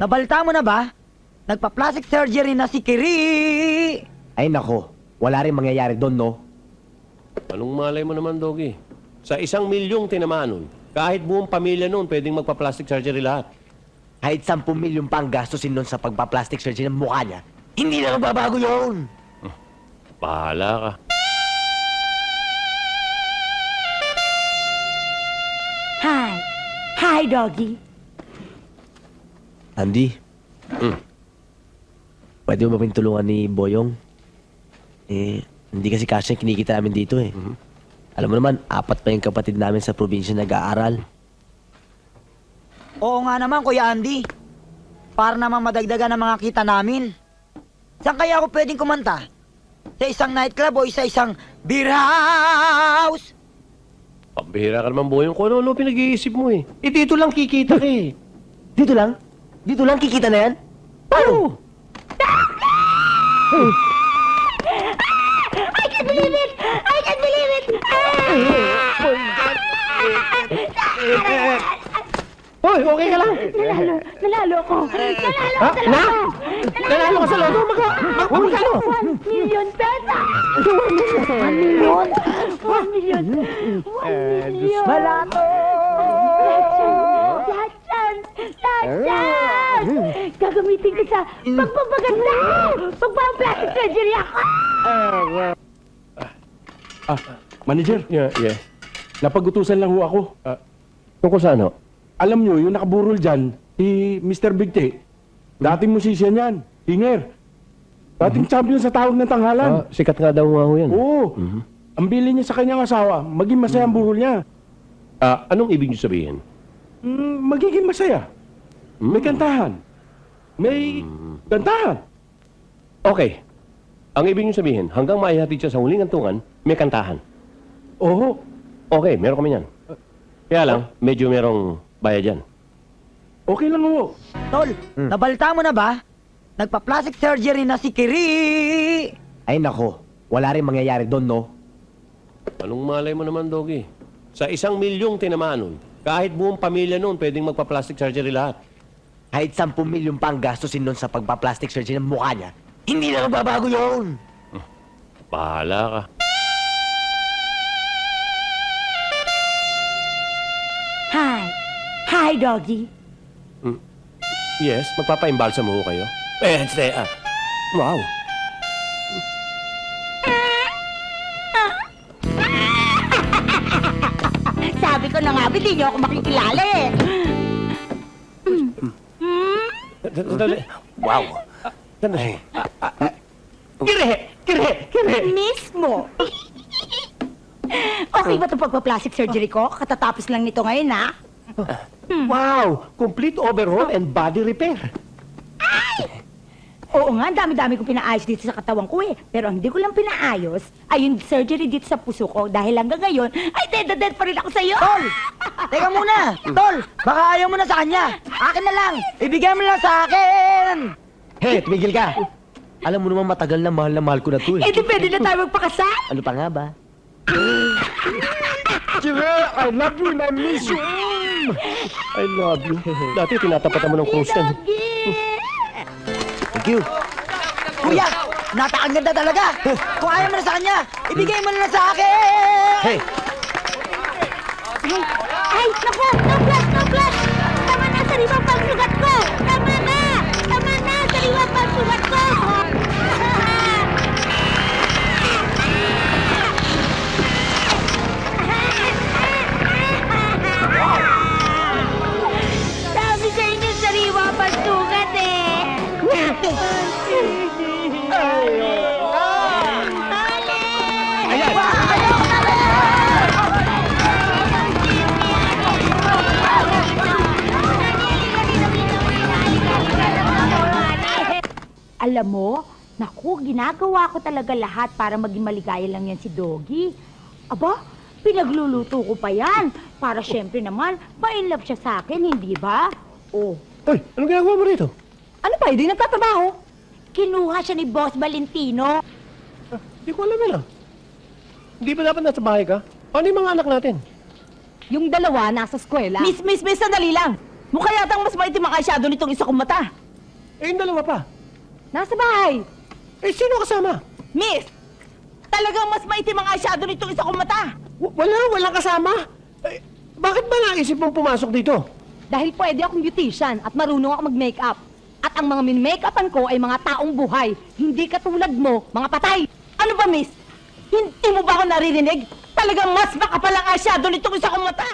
Nabalita mo na ba? Nagpa-plastic surgery na si Kiri! Ay nako, wala rin mangyayari doon, no? Anong malay mo naman, Doggy? Sa 1,000,000 tinamaan nun, kahit buong pamilya nun, pwedeng magpa-plastic surgery lahat. Kahit 10 milyon pa ang gastusin nun sa pagpa-plastic surgery ng mukha niya, hindi na magbabago yun! Bahala ka. Hi. Hi, doggy. Andy, Hmm. pwede mo ba tulungan ni Boyong? Hindi kasi kasya yung kinikita namin dito eh. Alam mo naman, 4 pa yung kapatid namin sa probinsya nag-aaral. Oo nga naman, Kuya Andy. Para naman madagdagan ang mga kita namin. Saan kaya ako pwedeng kumanta? Sa isang nightclub o isang beer house? Pambihira ka naman, Boyong. Kung ano pinag-iisip mo eh. Dito lang kikita ka eh. Dito lang? Dito lang kikita na yan? Paano? I can't believe it! I can't believe it! Hoy, okay ka lang? Nalalo ko. Nalalo ko sa Na? loto. Nanalo ka sa loto? Magkano? 1 million pesos! 1 million? 1 million? 1 million? Balato! Lahat yan! Gagamitin ko sa pagpapaganda! Pagpapaplastic surgery ako! Manager, Yeah. napagutusan lang ho ako. Tungkol sa ano? Alam nyo, yung nakaburol dyan, si Mr. Bigte, dating musician yan, singer. Dating champion sa tawag ng tanghalan. Sikat nga daw nga ho yan. Oo. Ang bili niya sa kanyang asawa, maging masaya ang burol niya. Anong ibig niyo sabihin? Magiging masaya. May kantahan. May kantahan. Okay. Ang ibig niyo sabihin, hanggang maihatid siya sa huling antungan, may kantahan. Oo. Okay, meron kami yan. Kaya lang, medyo merong bayad yan. Okay lang ho. Tol, nabalita mo na ba? Nagpa-plastic surgery na si Kiri! Ay nako, wala rin mangyayari doon, no? Anong malay mo naman, Doggy? Sa 1,000,000 tinamaan nun, kahit buong pamilya nun, pwedeng magpa-plastic surgery lahat. Kahit 10 milyon pa ang gastusin nun sa pagpa-plastic surgery ng mukha niya, hindi na magbabago yun! Bahala ka. Hi. Hi, doggy. Yes, magpapaimbalsa mo kayo. Wow. Sabi ko na nga, hindi niyo ako makikilala eh. Wow. Sandali. Kire! Mismo. Okay ba itong pagpa-plastic surgery ko? Katatapos lang nito ngayon, ha? Wow! Complete overhaul and body repair. Oo nga, dami-dami ko pinaayos dito sa katawan ko eh. Pero ang hindi ko lang pinaayos ay yung surgery dito sa puso ko dahil hanggang ngayon ay dead na dead pa rin ako sa'yo. Tol! Teka muna! Tol! Baka ayaw mo na sa kanya! Akin na lang! Ibigay mo lang sa akin! Hey, tumigil ka! Alam mo naman matagal na mahal ko na to Eh, di pwede na tayo magpakasal? Ano pa nga ba? I love you and I miss you. I love you. Dati tinatapatan mo ng krus yan. Thank you! Kuya! Napakang ganda talaga! Kung ayaw mo na sa kanya, ibigay mo na lang sa akin! Hey! Ay, naku! No flash! No flash! Tama na, sariwang pagsugat ko! Tama na! Tama na, sariwang pagsugat ko! Sabi sa inyo, sariwa pagsugat eh! Alam mo, naku, ginagawa ko talaga lahat para maging maligaya lang yan si Doggy. Aba, pinagluluto ko pa yan. Para syempre naman, ma-inlove siya sa akin, hindi ba? Oh, Hoy, anong ginagawa mo rito? ano ba, hindi nagtatrabaho? Kinuha siya ni Boss Valentino. Hindi ko alam yun ah. Hindi ba dapat nasa bahay ka? Paano yung mga anak natin? Yung dalawa nasa eskwela. Miss, sandali lang. Mukha yatang mas maitim ang eyeshadow nitong isa kong mata. Eh, yung dalawa pa. Nasa bahay. Eh, sino kasama? Miss, talagang mas maitim ang eyeshadow nitong isa kong mata. Walang kasama. Eh, bakit ba naisip mong pumasok dito? Dahil pwede akong beautician at marunong ako mag-makeup. At ang mga min-makeupan ko ay mga taong buhay, hindi katulad mo, mga patay. Ano ba, miss? Hindi mo ba ako naririnig? Talagang mas makapal ang eyeshadow nitong isa kong mata.